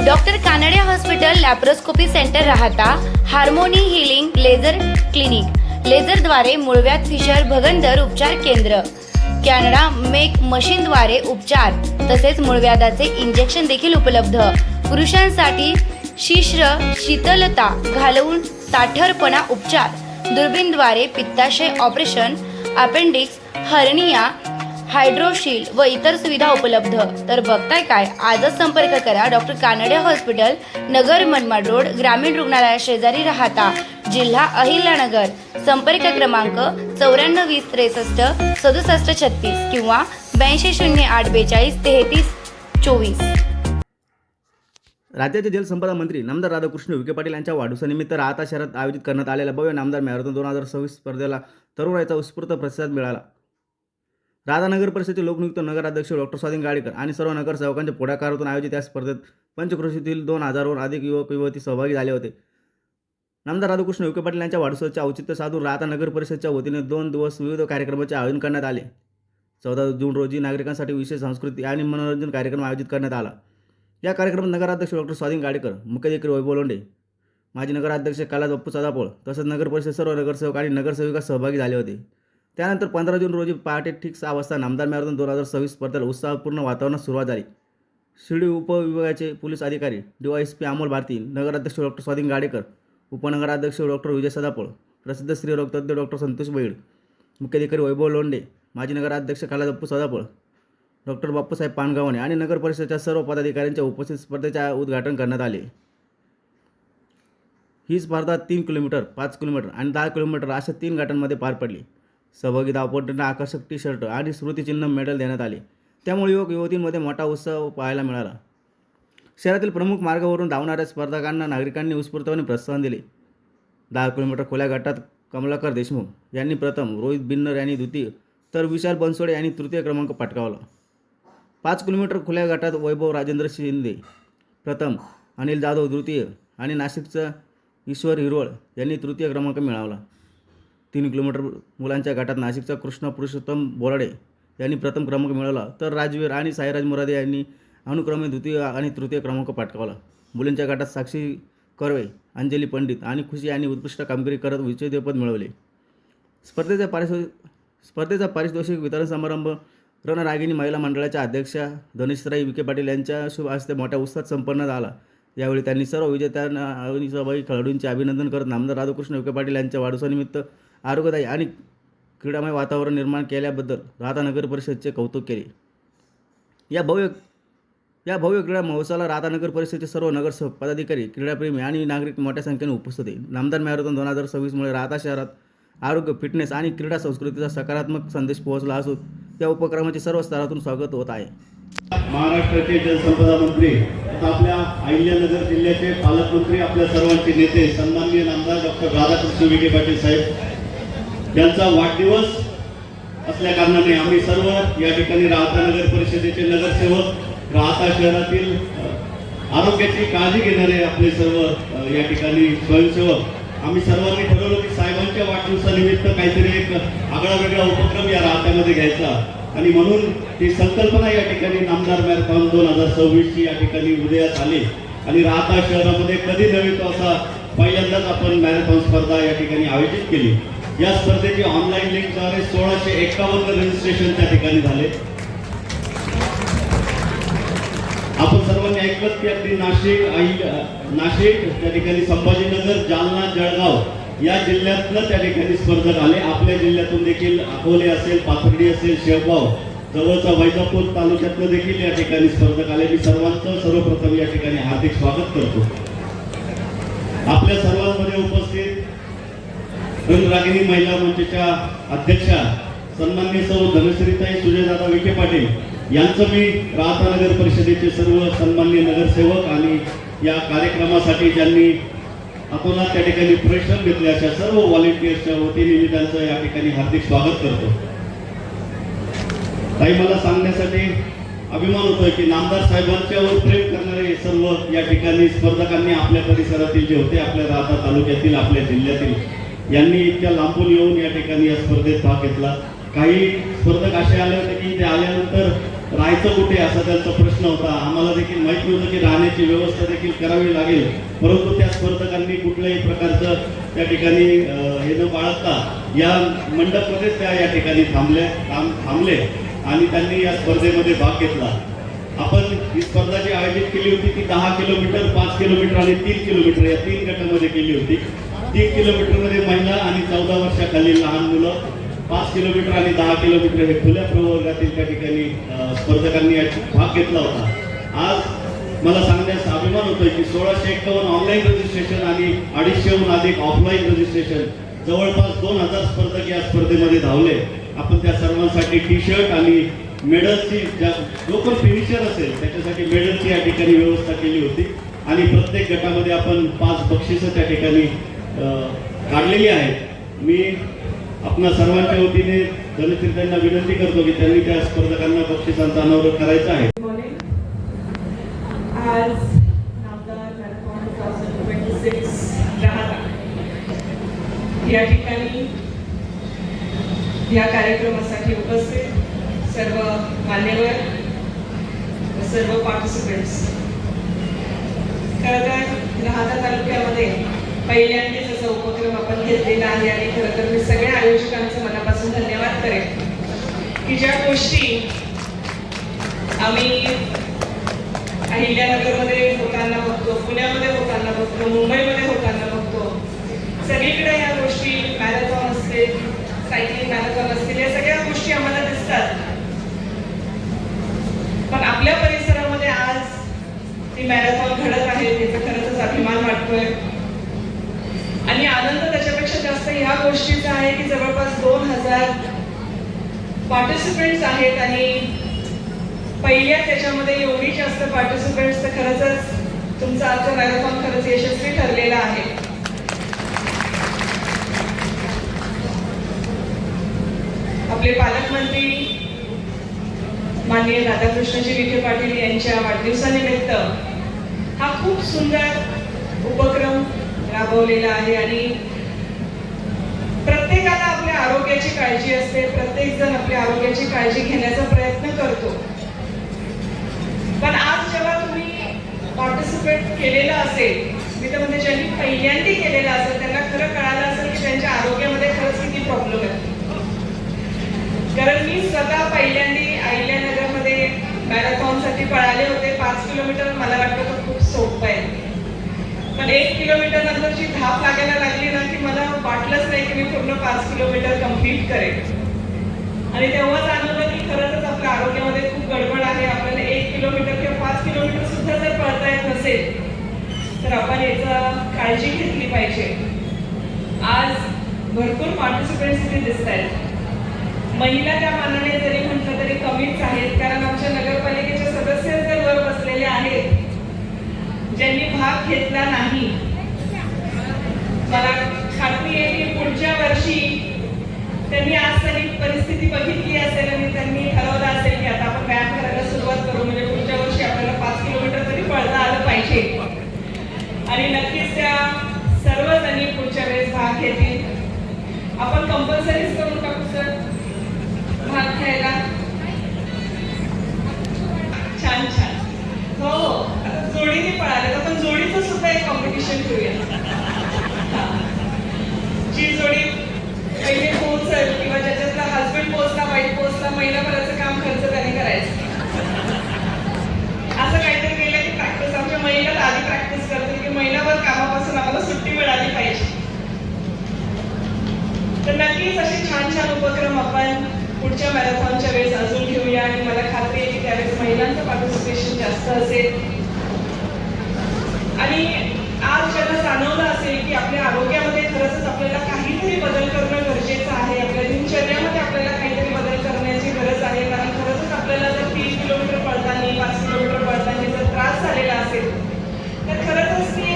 Doctor Kanade hospital laparoscopy centre राहता, harmony healing laser clinic, लेझरद्वारे मूळव्याध fissure भगंदर उपचार केंद्र, कॅनडा मेक मशीनद्वारे उपचार तसेच मूळव्याधाचे इंजेक्शन देखील उपलब्ध. पुरुषांसाठी शिश्र शीतलता घालवून ताठरपणा उपचार, दुर्बीणद्वारे पित्ताशय ऑपरेशन, अपेंडिक्स, हर्निया, हायड्रोशील व इतर सुविधा उपलब्ध. तर बघताय काय, आजच संपर्क करा doctor Kanade hospital, Nagar Manmad road, ग्रामीण रुग्णालया शेजारी राहता, जिल्हा अहिल्यानगर. संपर्क क्रमांक 9420636736 किंवा 8208423324. राज्याचे जलसंपदा मंत्री नामदार राधाकृष्ण विखे पाटील यांच्या वाढदिवसानिमित्त राहता शहरात आयोजित करण्यात आलेल्या भव्य नामदार मॅरेथॉन 2026 स्पर्धेला तरुणाईचा उत्स्फूर्त प्रतिसाद मिळाला. राधा नगर परिषदेचे लोकनियुक्त नगराध्यक्ष डॉक्टर स्वाधीन गाडेकर आणि सर्व नगरसेवकांच्या पुढाकारातून आयोजित या स्पर्धेत पंचक्रोशीतील 2000हून अधिक युवक युवती सहभागी झाले होते. नामदार राधाकृष्ण विखे पाटील यांच्या वाढदिवसाचे औचित्य साधून राहता नगर परिषदेच्या वतीने 2 दिवस विविध कार्यक्रमाचे आयोजन करण्यात आले. 14 जून रोजी नागरिकांसाठी विशेष सांस्कृतिक आणि मनोरंजन कार्यक्रम आयोजित करण्यात आला. या कार्यक्रमात नगराध्यक्ष डॉक्टर स्वाधीन गाडेकर, मुख्याधिकारी वैभव लोंढे, माजी नगराध्यक्ष कैलास बाप्पू सदापोळ तसेच नगर परिषद सर्व नगरसेवक आणि नगरसेविका सहभागी झाले होते. त्यानंतर 15 जून रोजी पहाटे ठीक 6 वाजता नामदार मॅरेथॉन 2026 स्पर्धेला उत्साहपूर्ण वातावरणात सुरुवात झाली. शिर्डी उपविभागाचे पोलीस अधिकारी DYSP अमोल भारती, नगराध्यक्ष डॉक्टर स्वाधीन गाडेकर, उपनगराध्यक्ष डॉक्टर विजय सदापोळ, प्रसिद्ध स्त्रीरोग तज्ज्ञ डॉक्टर संतोष बैड, मुख्याधिकारी वैभव लोंढे, माजी नगराध्यक्ष कैलास बाप्पू सदापोळ, डॉक्टर बापूसाहेब पानगावणे आणि नगर परिषदेच्या सर्व पदाधिकाऱ्यांच्या उपस्थित स्पर्धेचे उद्घाटन करण्यात आले. ही स्पर्धा 3 किलोमीटर, 5 किलोमीटर आणि 10 किलोमीटर अशा 3 गटांमध्ये पार पडली. सहभागी धावपटूंना आकर्षक टी-शर्ट आणि स्मृतिचिन्ह मेडल देण्यात आले. त्यामुळे युवक युवतींमध्ये मोठा उत्साह पाहायला मिळाला. शहरातील प्रमुख मार्गावरून धावणाऱ्या स्पर्धकांना नागरिकांनी उत्स्फूर्तपणे प्रोत्साहन दिले. 10 किलोमीटर खुल्या गटात कमलाकर देशमुख यांनी प्रथम, रोहित बिन्नर यांनी द्वितीय तर विशाल बनसोडे यांनी तृतीय क्रमांक पटकावला. 5 किलोमीटर खुल्या गटात वैभव राजेंद्र शिंदे प्रथम, अनिल जाधव द्वितीय आणि नाशिकचा ईश्वर हिरवळ यांनी तृतीय क्रमांक मिळवला. 3 किलोमीटर मुलांच्या गटात नाशिकचा कृष्णा पुरुषोत्तम बोराडे यांनी प्रथम क्रमांक मिळवला तर राजवीर आणि साईराज मुरादे यांनी अनुक्रमे द्वितीय आणि तृतीय क्रमांक पटकावला. मुलींच्या गटात साक्षी कर्वे, अंजली पंडित आणि खुशी यांनी उत्कृष्ट कामगिरी करत विजेतेपद मिळवले. स्पर्धेचा पारितोषिक वितरण समारंभ रणरागिणी महिला मंडळाच्या अध्यक्षा धनेश्वरी विखे पाटील यांच्या शुभ हस्ते मोठ्या उत्साहात संपन्न झाला. यावेळी त्यांनी सर्व विजेत्यांना आणि सहभागी खेळाडूंचे अभिनंदन करत नामदार राधाकृष्ण विखे पाटील यांच्या वाढदिवसानिमित्त आरोग्यदायी आणि क्रीडामय वातावरण निर्माण केल्याबद्दल राहता नगर परिषदेचे कौतुक केले. या भव्य क्रीडा महोत्सवाला राहता नगर परिषदेचे सर्व नगरसेवक, पदाधिकारी, क्रीडाप्रेमी आणि नागरिक मोठ्या संख्येने उपस्थित होते. नामदार मॅरेथॉन 2026 मुळे राहता शहरात आरोग्य, फिटनेस आणि क्रीडा संस्कृतीचा सकारात्मक संदेश पोहोचला असून या उपक्रमाचे सर्व स्तरातून स्वागत होत आहे. महाराष्ट्राचे जलसंपदा मंत्री, आपल्या अहिल्यानगर जिल्ह्याचे पालकमंत्री, आपल्या सर्वांचे नेते सन्माननीय नामदार डॉक्टर राधाकृष्ण विखे पाटील साहेब यांचा वाढदिवस असल्या कारणाने आम्ही सर्व या ठिकाणी राहता नगर परिषदेचे नगरसेवक, राहता शहरातील आरोग्याची काळजी घेणारे आपले सर्व या ठिकाणी स्वयंसेवक, आम्ही सर्वांनी ठरवलं की साहेबांच्या वाढदिवसानिमित्त काहीतरी एक आगळा वेगळा उपक्रम या राहत्यामध्ये घ्यायचा आणि म्हणून ती संकल्पना या ठिकाणी नामदार मॅरेथॉन 2026 या ठिकाणी उदयास आली आणि राहता शहरामध्ये कधी नव्हे तो असा पहिल्यांदाच आपण मॅरेथॉन स्पर्धा या ठिकाणी आयोजित केली. या स्पर्धेची ऑनलाईन लिंकद्वारे 1651 रजिस्ट्रेशन त्या ठिकाणी झाले. आपण सर्वांनी ऐकलं की अगदी नाशिक त्या ठिकाणी संभाजीनगर, जालना, जळगाव या जिल्ह्यातनं त्या ठिकाणी स्पर्धक आले. आपल्या जिल्ह्यातून देखील अकोले असेल, पाथर्डी असेल, शेवगाव जवळचा वैजापूर तालुक्यातनं देखील या ठिकाणी स्पर्धक आले. मी सर्वांचं सर्वप्रथम या ठिकाणी हार्दिक स्वागत करतो. आपल्या सर्वांमध्ये उपस्थित रणरागिणी महिला मंचच्या अध्यक्षा सन्माननीय सौ धनश्रीताई सुजयदादा विखे पाटील यांचं मी राहता नगर परिषदेचे सर्व सन्माननीय नगरसेवक आणि या कार्यक्रमासाठी ज्यांनी आपण त्या ठिकाणी परिश्रम घेतले अशा सर्व व्हॉलेंटियर्सच्या वतीने मी त्यांचं या ठिकाणी हार्दिक स्वागत करतो. ताई, मला सांगण्यासाठी अभिमान होतोय की नामदार साहेबांच्यावर प्रेम करणारे सर्व या ठिकाणी स्पर्धकांनी आपल्या परिसरातील जे होते, आपल्या राहता तालुक्यातील, आपल्या जिल्ह्यातील, यांनी इतक्या लांबून येऊन या ठिकाणी या स्पर्धेत भाग घेतला. काही स्पर्धक असे आले होते की ते आल्यानंतर राहायचं कुठे असा त्यांचा प्रश्न होता. आम्हाला देखील माहीत नव्हतं की राहण्याची व्यवस्था देखील करावी लागेल, परंतु त्या स्पर्धकांनी कुठल्याही प्रकारचं त्या ठिकाणी हे न बाळगता या मंडपमध्येच त्या या ठिकाणी थांबले आणि त्यांनी या स्पर्धेमध्ये भाग घेतला. आपण ही स्पर्धा जी आयोजित केली होती ती 10 किलोमीटर, 5 किलोमीटर आणि 3 किलोमीटर या 3 गटामध्ये केली होती. 3 किलोमीटरमध्ये महिला आणि 14 वर्षाखालील लहान मुलं, 5 किलोमीटर आणि 10 किलोमीटर हे खुल्या प्रवर्गातील त्या ठिकाणी स्पर्धकांनी भाग घेतला होता. आज मला सांगण्यास अभिमान होतोय की 1651 ऑनलाईन रजिस्ट्रेशन आणि 250हून अधिक ऑफलाईन रजिस्ट्रेशन, जवळपास 2000 स्पर्धक या स्पर्धेमध्ये धावले. आपण त्या सर्वांसाठी टी शर्ट आणि मेडलची, जो पण फिनिशर असेल त्याच्यासाठी मेडलची या ठिकाणी व्यवस्था केली होती आणि प्रत्येक गटामध्ये आपण 5 बक्षिसं त्या ठिकाणी काढलेली आहेत. मी आपणा सर्वांच्या वतीने धनश्रीताईंना विनंती करतो की त्यांनी त्या स्पर्धकांना बक्षिसांचा अनावरण करायचा आहे. आज नामदार मॅरेथॉन 2026 राहता या ठिकाणी या कार्यक्रमासाठी उपस्थित सर्व मान्यवर, सर्व पार्टिसिपेंट्स, खरं तर राहता तालुक्यामध्ये पहिल्यांदाच असा उपक्रम आपण घेतलेला आहे आणि खरं तर मी सगळ्या आयोजकांचं मनापासून धन्यवाद करेन की ज्या गोष्टी आम्ही अहिल्यानगरमध्ये होताना बघतो, पुण्यामध्ये होताना बघतो, मुंबईमध्ये होताना बघतो, सगळीकडे या गोष्टी मॅरेथॉन असतील, सायकलिंग मॅरेथॉन असतील, या सगळ्या गोष्टी आम्हाला दिसतात. पण आपल्या परिसरामध्ये आज ती मॅरेथॉन घडत आहे, याचा खरंच अभिमान वाटतोय आणि आनंद त्याच्यापेक्षा जास्त ह्या गोष्टीचा आहे की जवळपास 2000 पार्टिसिपेंट्स आहेत आणि पहिल्या त्याच्यामध्ये एवढी जास्त पार्टिसिपेंट्स, तर खरंच तुमचा आजचा मॅरेथॉन खरंच यशस्वी ठरलेला आहे. आपले पालकमंत्री माननीय राधाकृष्णजी विखे पाटील यांच्या वाढदिवसानिमित्त हा खूप सुंदर उपक्रम राबवलेला आहे आणि प्रत्येकाला आपल्या आरोग्याची काळजी असते, प्रत्येक जण आपल्या आरोग्याची काळजी घेण्याचा प्रयत्न करतो. पण आज जेव्हा तुम्ही पार्टिसिपेट केलेलं असेल, मी तर म्हणजे ज्यांनी पहिल्यांदा केलेलं असेल त्यांना खरं कळालं असेल की त्यांच्या आरोग्यामध्ये खरंच किती प्रॉब्लेम आहे. कारण मी स्वतः पहिल्यांदा अहिल्यानगरमध्ये मॅरेथॉनसाठी पळाले होते. 5 किलोमीटर मला वाटतं तर खूप सोपं आहे, पण 1 किलोमीटर नंतरची धाप लागायला लागली ना की मला वाटलंच नाही की मी पूर्ण 5 किलोमीटर कम्प्लीट करेन आणि तेव्हा जाणवलं की खरंच आपल्या आरोग्यामध्ये खूप गडबड आहे. आपल्याला 1 किलोमीटर किंवा 5 किलोमीटर सुद्धा जर पळता येत नसेल तर आपण याचा काळजी घेतली पाहिजे. आज भरपूर पार्टिसिपेंट्स इथे दिसत आहेत. महिला त्या मानाने जरी म्हटलं तरी कमीच आहेत, कारण आमच्या नगरपालिकेचे सदस्य जर वर बसलेले आहेत ज्यांनी भाग घेतला नाही. मला खात्री आहे की पुढच्या वर्षी त्यांनी आज तरी परिस्थिती बघितली असेल आणि त्यांनी ठरवलं असेल की आता आपण व्यायाम करायला सुरुवात करू, म्हणजे पुढच्या वर्षी आपल्याला 5 किलोमीटर तरी पळता आलं पाहिजे आणि नक्कीच त्या सर्वजणी पुढच्या वेळेस भाग घेतील. आपण कंपल्सरीच करून टाकू सर भाग घ्यायला. छान छान. हो, आता जोडीने पळाले तर आपण जोडीचं सुद्धा एक कॉम्पिटिशन ठेवूया. जी जोडी पहिले पोहोचल किंवा ज्याच्यातला हजबंड पोहोचला, वाईफ पोहोचला, महिनाभराचं काम खर्च त्याने करायचं. असं काहीतरी केलं की प्रॅक्टिस, आमच्या महिला आधी प्रॅक्टिस करतील की महिनाभर कामापासून आम्हाला सुट्टी मिळाली पाहिजे. तर नक्कीच असे छान छान उपक्रम आपण पुढच्या मॅरेथॉनच्या वेळेस अजून घेऊया आणि मला खात्री आहे की त्यावेळेस महिलांचं पार्टिसिपेशन जास्त असेल. आणि आज ज्यांना जाणवलं असेल की आपल्या आरोग्यामध्ये खरंच आपल्याला काहीतरी बदल करणं गरजेचं आहे, आपल्या दिनचर्यामध्ये आपल्याला काहीतरी बदल करण्याची गरज आहे, कारण खरंच आपल्याला जर 3 किलोमीटर पळताना 5 किलोमीटर पळताना जर त्रास झालेला असेल तर खरंच ती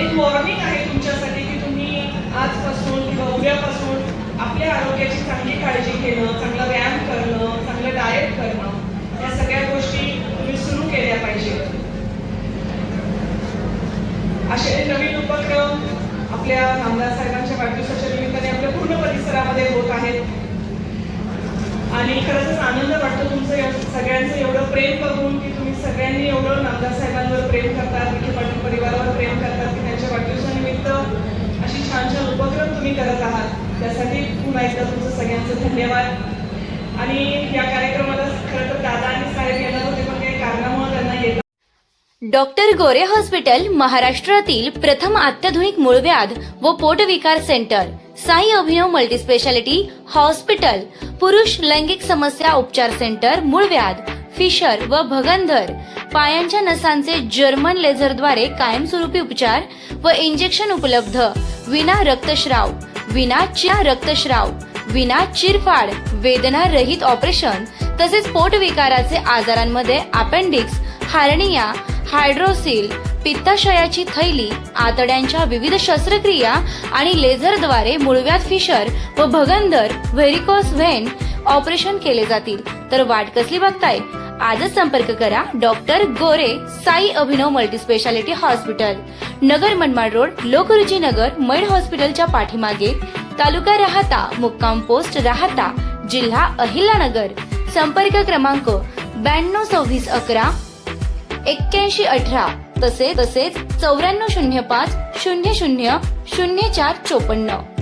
एक वॉर्निंग आहे तुमच्यासाठी की तुम्ही आजपासून किंवा उद्यापासून आपल्या आरोग्याची चांगली काळजी घेणं, चांगला व्यायाम करणं, चांगलं डाएट करणं, या सगळ्या गोष्टी तुम्ही सुरू केल्या पाहिजेत. असे नवीन उपक्रम आपल्या आमदार साहेबांच्या वाढदिवसाच्या निमित्ताने आपल्या पूर्ण परिसरामध्ये होत आहेत आणि खरंच आनंद वाटतो तुमचं सगळ्यांचं एवढं प्रेम बघून, की तुम्ही सगळ्यांनी एवढं नामदार साहेबांवर प्रेम करतात, विखे पाटील परिवारावर प्रेम करतात, की त्यांच्या वाढदिवसानिमित्त अशी छान छान उपक्रम तुम्ही करत आहात. त्यासाठी पुन्हा एकदा तुमचं सगळ्यांचं धन्यवाद. आणि या कार्यक्रमाला खरं तर दादा आणि साहेब येणार होते, पण काही कारणामुळे त्यांना येत डॉक्टर गोरे हॉस्पिटल महाराष्ट्रातील प्रथम अत्याधुनिक मूळव्याध व पोटविकार सेंटर, साई अभिनव मल्टीस्पेशालिटी हॉस्पिटल, पुरुष लैंगिक समस्या उपचार सेंटर, मूळव्याध, फिशर व भगंदर, पायांच्या नसांचे जर्मन लेझरद्वारे कायमस्वरूपी उपचार व इंजेक्शन उपलब्ध, विना रक्तस्राव, विना चिरफाड, वेदना रहित ऑपरेशन, तसेच पोटविकाराचे आजारांमध्ये अपेंडिक्स, हार्निया, हायड्रोसिल, पित्ताशयाची थैली, आतड्यांच्या विविध शस्त्रक्रिया आणि लेझरद्वारे मूळव्याध, फिशर व भगंदर, व्हेरिकोस व्हेन ऑपरेशन केले जातील. तर वाट कसली बघताय? आजच संपर्क करा डॉक्टर गोरे साई अभिनव multispeciality hospital, Nagar Manmad road, Lokruchi नगर, मैड हॉस्पिटलच्या पाठीमागे, तालुका राहाता, मुक्काम पोस्ट राहाता, जिल्हा अहिल्यानगर. संपर्क क्रमांक 922611 8118 तसेच 9405 00 0454.